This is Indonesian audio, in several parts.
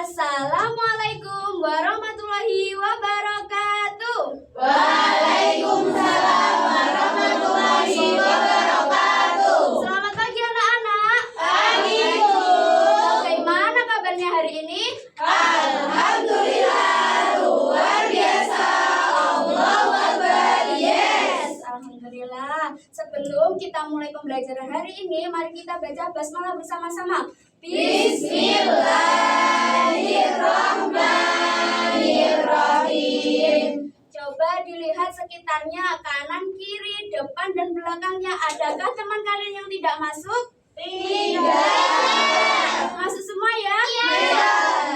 Assalamualaikum warahmatullahi wabarakatuh. Waalaikumsalam warahmatullahi wabarakatuh. Selamat pagi anak-anak. Pagi, Bu. Bagaimana kabarnya hari ini? Alhamdulillah, luar biasa. Allahu Akbar. Yes. Alhamdulillah. Sebelum kita mulai pembelajaran hari ini, mari kita baca basmalah bersama-sama. Bismillahirrahmanirrahim. Coba dilihat sekitarnya, kanan, kiri, depan, dan belakangnya. Adakah teman kalian yang tidak masuk? Tidak. Masuk semua ya? Iya.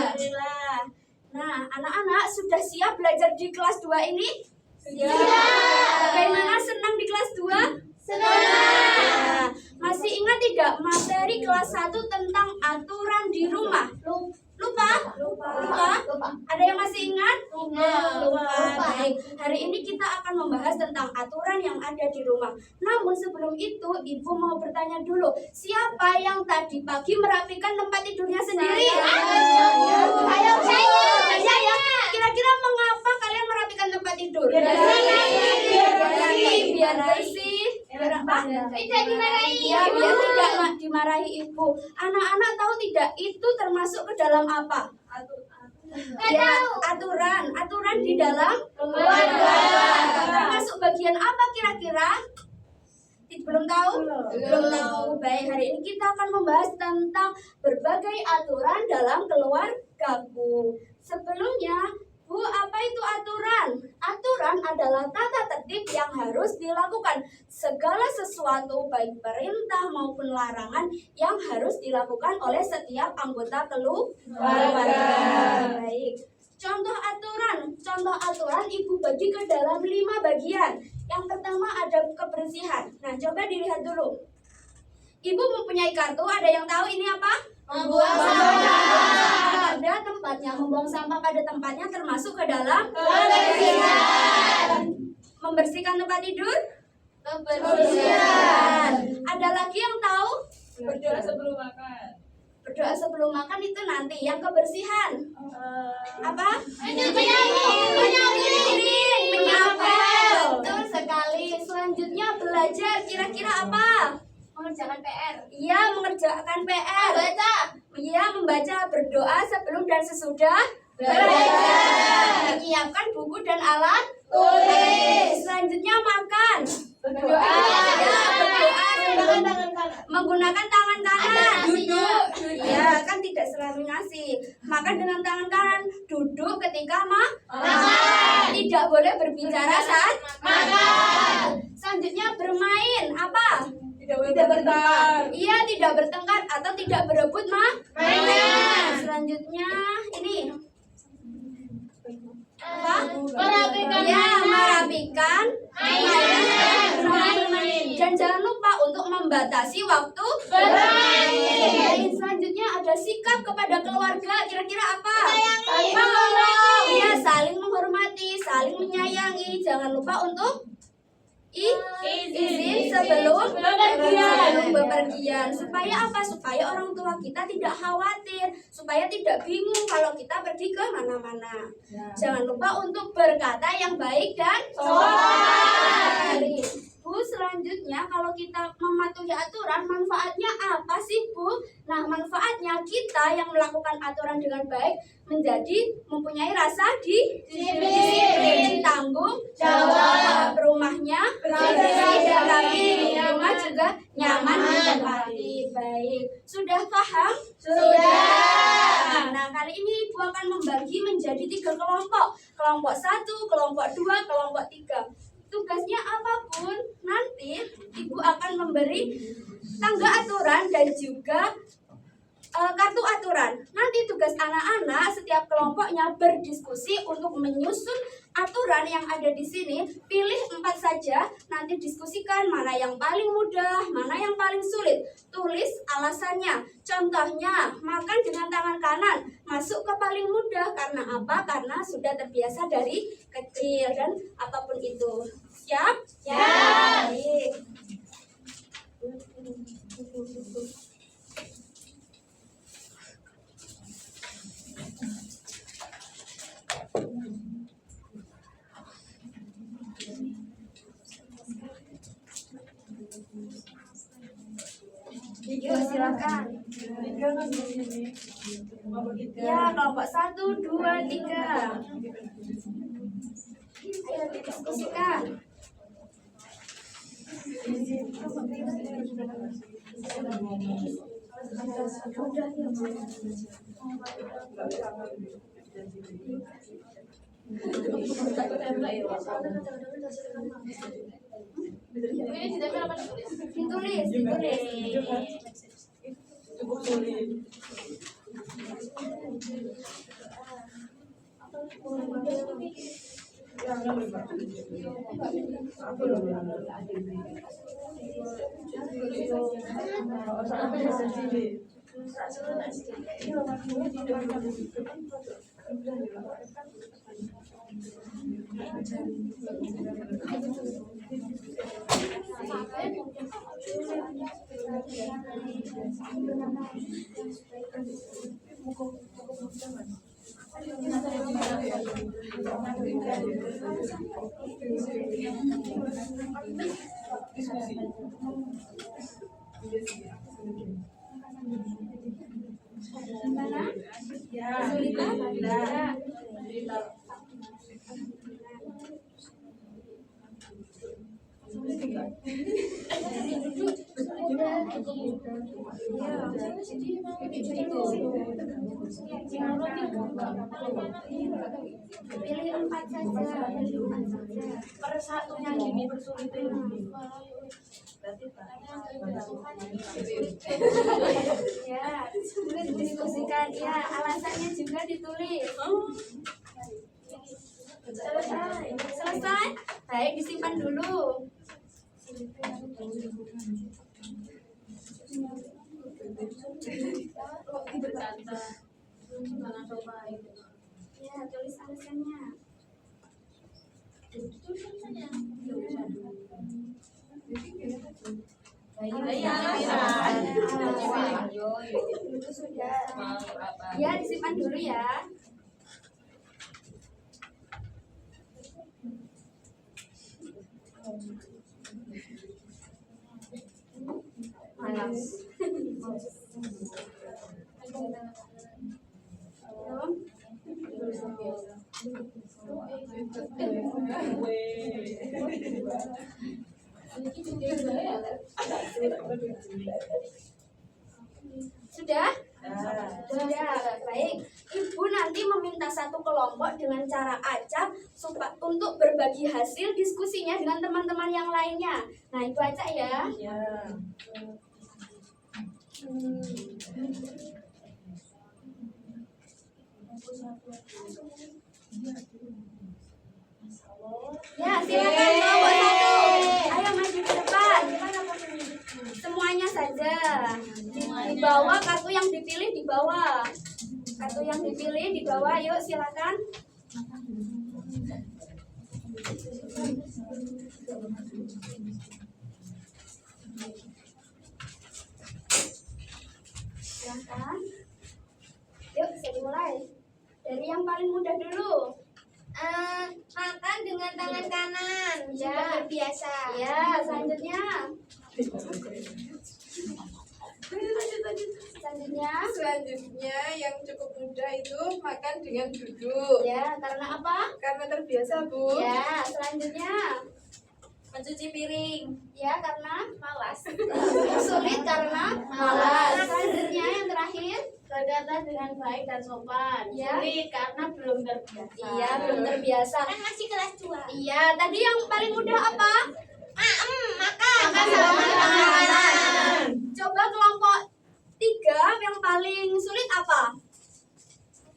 Alhamdulillah. Nah, anak-anak sudah siap belajar di kelas 2 ini? Siap. Bagaimana, senang di kelas 2? Senang. Nah, masih ingat tidak materi kelas 1 tentang aturan di rumah? Lupa? Ada yang masih ingat? Lupa. Baik. Hari ini kita akan membahas tentang aturan yang ada di rumah. Namun sebelum itu, Ibu mau bertanya dulu, siapa yang tadi pagi merapikan tempat tidurnya sendiri? Ayo, Saya. Kira-kira mengapa kalian merapikan tempat tidur? Biar bersih. Biar bersih. Biar apa? Tidak dimarahi. Ya, biar tidak dimarahi ibu. Anak-anak tahu tidak itu termasuk ke dalam apa? Ya, aturan di dalam Keluarga. termasuk bagian apa kira-kira? Belum tahu? Belum tahu. Baik, hari ini kita akan membahas tentang berbagai aturan dalam keluargaku. Sebelumnya, Bu, apa itu aturan? Aturan adalah tata tertib yang harus dilakukan. Segala sesuatu, baik perintah maupun larangan, yang harus dilakukan oleh setiap anggota keluarga. Baik. Contoh aturan Ibu bagi ke dalam 5 bagian. Yang pertama ada kebersihan. Nah, coba dilihat dulu. Ibu mempunyai kartu, ada yang tahu ini apa? Membuang sampah. Pada tempatnya, membuang sampah pada tempatnya termasuk ke dalam Kebersihan. membersihkan tempat tidur. Kebersihan. Ada lagi yang tahu? Berdoa sebelum makan. Berdoa sebelum makan itu nanti. Yang kebersihan apa? Menyapel. Betul sekali. Selanjutnya belajar. Kira-kira apa? Mengerjakan PR. Iya, mengerjakan PR. Baca. Iya, membaca, berdoa sebelum dan sesudah Belajar. menyiapkan buku dan alat Tulis. Selanjutnya makan. Berdoa. Ya, berdoa sebelum Tangan kanan. menggunakan tangan kanan. Duduk. Ya, kan tidak selalu ngasih. Makan dengan tangan kanan. Duduk ketika Makan. Tidak boleh berbicara saat Makan. Selanjutnya bermain. Apa? Tidak bertengkar. Iya, tidak bertengkar atau tidak berebut Mainan. Selanjutnya ini apa? Merapikan Ya, mainan. merapikan Mainan. bermain. Dan jangan lupa untuk membatasi waktu Bermain. Selanjutnya ada sikap kepada keluarga. Kira-kira apa? Saling menghormati. Iya, saling menghormati, saling menyayangi. Jangan lupa untuk izin sebelum bepergian. Supaya apa? Supaya orang tua kita tidak khawatir, supaya tidak bingung kalau kita pergi ke mana-mana. Jangan lupa untuk berkata yang baik dan Sopan. Bu, selanjutnya kalau kita mematuhi aturan, manfaatnya apa sih, Bu? Nah, manfaatnya kita yang melakukan aturan dengan baik menjadi mempunyai rasa disiplin, tanggung jawab, rumahnya bersih dan rapi, rumah juga nyaman ditempati. Baik, sudah paham? Sudah. Nah, kali ini Ibu akan membagi menjadi 3 kelompok. Kelompok 1, kelompok 2, kelompok 3. Tugasnya apapun, nanti Ibu akan memberi tangga aturan dan juga kartu aturan. Nanti tugas anak-anak setiap kelompoknya berdiskusi untuk menyusun aturan yang ada di sini. Pilih 4 saja, nanti diskusikan mana yang paling mudah, mana yang paling sulit. Tulis alasannya. Contohnya, makan dengan tangan kanan masuk ke paling mudah. Karena apa? Karena sudah terbiasa dari kecil dan apapun itu. Siap? Siap. Baik. Ya, kelompok 1, 2, 3. Ayo didiskusikan. Ditulis. Cukup sulit. Gimana? Kesulitan? Ya. Pilih 4 saja. Per satunya gini bersulit. Ya, diskusikan. Ya, alasannya juga ditulis. Selesai? Baik, disimpan dulu. Ya, tulis alasannya. Itu sudah. Ya, disimpan dulu ya. Malas. Sudah? Sudah, baik. Ibu nanti meminta satu kelompok dengan cara acak untuk berbagi hasil diskusinya dengan teman-teman yang lainnya. Nah, Ibu acak ya. Ya, silakan kelompok 1. Ayo maju ke depan. Semuanya saja. Di bawah kartu yang dipilih di bawah. Kartu yang dipilih di bawah, yuk silakan. Silakan. Yuk, saya mulai. Dari yang paling mudah dulu. Makan dengan tangan kanan. Ya. Sudah terbiasa. Ya, selanjutnya. Selanjutnya yang cukup mudah itu makan dengan duduk. Ya, karena apa? Karena terbiasa, Bu. Ya, selanjutnya. Mencuci piring. Ya, karena Malas. sulit karena malas. Selanjutnya yang terakhir. Berkata dengan baik dan sopan. Ya. Sulit karena belum terbiasa. Iya, belum terbiasa. Kan masih kelas 2. Iya, tadi yang paling mudah apa? Makan. Makan sama tangan. Coba kelompok 3 yang paling sulit apa?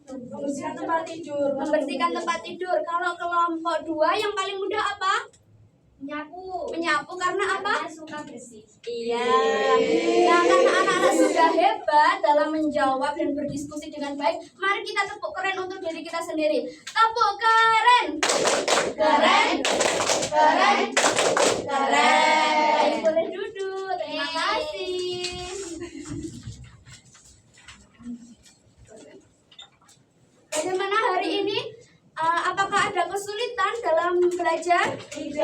Membersihkan tempat tidur. Membersihkan tempat tidur. Kalau kelompok 2 yang paling mudah apa? Menyapu. Menyapu karena apa? Karena suka bersih. Iya. Nah, karena anak-anak sudah hebat dalam menjawab dan berdiskusi dengan baik, mari kita tepuk keren untuk diri kita sendiri. Tepuk keren. Keren. Keren. Keren. Baik, boleh duduk. Terima kasih. Bagaimana hari ini? Apakah ada kesulitan dalam belajar? Tidak.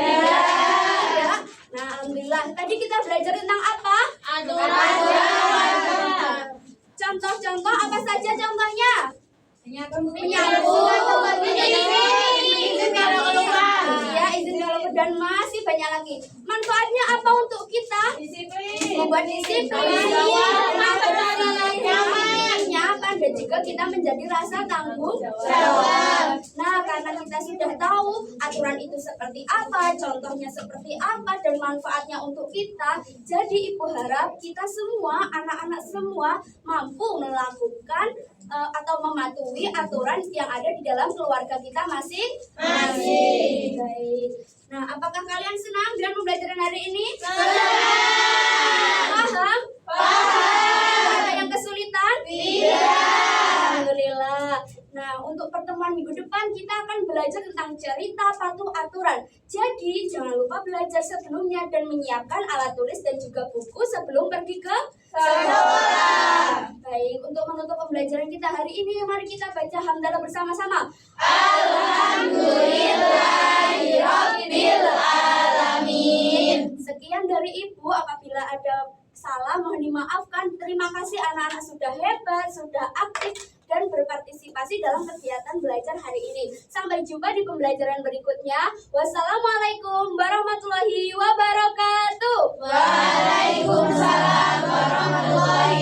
Nah, alhamdulillah. Tadi kita belajar tentang apa? Aturan. Contoh-contoh apa saja contohnya? Menyapu. Izin kalau keluar. Ya, izin kalau dan masih banyak lagi. Manfaatnya apa untuk kita? Membuat disiplin, nyaman, dan juga kita menjadi rasa tanggung jawab. Nah, karena kita sudah tahu aturan itu seperti apa, contohnya seperti apa, dan manfaatnya untuk kita, jadi Ibu harap kita semua, anak-anak semua, mampu melakukan atau mematuhi aturan yang ada di dalam keluarga kita masing-masing. Baik. Nah, apakah kalian senang dengan pembelajaran hari ini? Paham? Ada yang kesulitan? Alhamdulillah. Nah, untuk pertemuan minggu depan kita akan belajar tentang cerita patuh aturan. Jadi, jangan lupa belajar sebelumnya dan menyiapkan alat tulis dan juga buku sebelum pergi ke sekolah. Baik, untuk menutup pembelajaran kita hari ini, mari kita baca hamdalah bersama-sama. Alhamdulillahirabbil alamin. Sekian dari Ibu, apabila ada salah mohon dimaafkan. Terima kasih anak-anak sudah hebat, sudah aktif dan berpartisipasi dalam kegiatan belajar hari ini. Sampai jumpa di pembelajaran berikutnya. Wassalamualaikum warahmatullahi wabarakatuh. Waalaikumsalam warahmatullahi